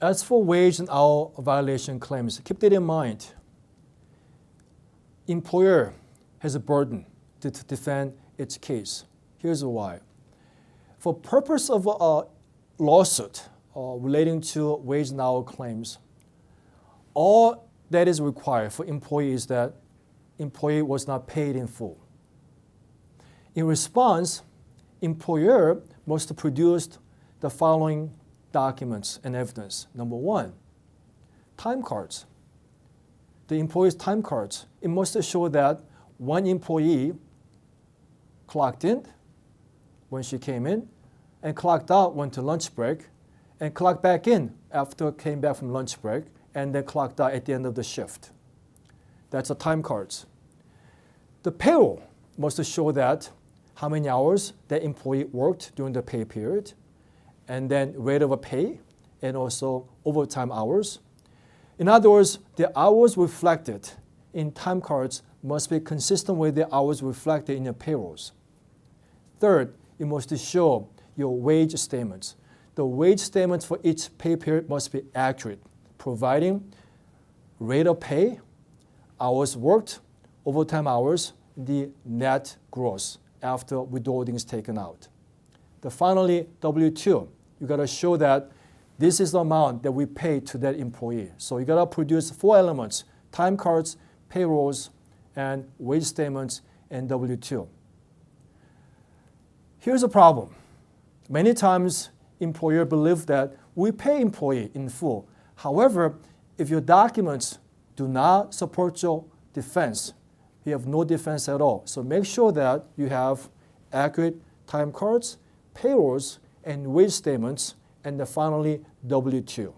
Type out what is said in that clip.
As for wage and hour violation claims, keep that in mind. Employer has a burden to defend its case. Here's why. For purpose of a lawsuit relating to wage and hour claims, all that is required for employee is that employee was not paid in full. In response, employer must produce the following documents and evidence. Number one, time cards. The employee's time cards. It must show that one employee clocked in when she came in and clocked out, went to lunch break, and clocked back in after came back from lunch break, and then clocked out at the end of the shift. That's the time cards. The payroll must show that how many hours that employee worked during the pay period, and then rate of pay, and also overtime hours. In other words, the hours reflected in time cards must be consistent with the hours reflected in your payrolls. Third, you must show your wage statements. The wage statements for each pay period must be accurate, providing rate of pay, hours worked, overtime hours, the net gross after withholding is taken out. Finally, W-2. You got to show that this is the amount that we pay to that employee. So you got to produce 4 elements: time cards, payrolls, and wage statements, and W-2. Here's a problem. Many times, employer believe that we pay employee in full. However, if your documents do not support your defense, you have no defense at all. So make sure that you have accurate time cards, payrolls, and wage statements, and finally, W-2.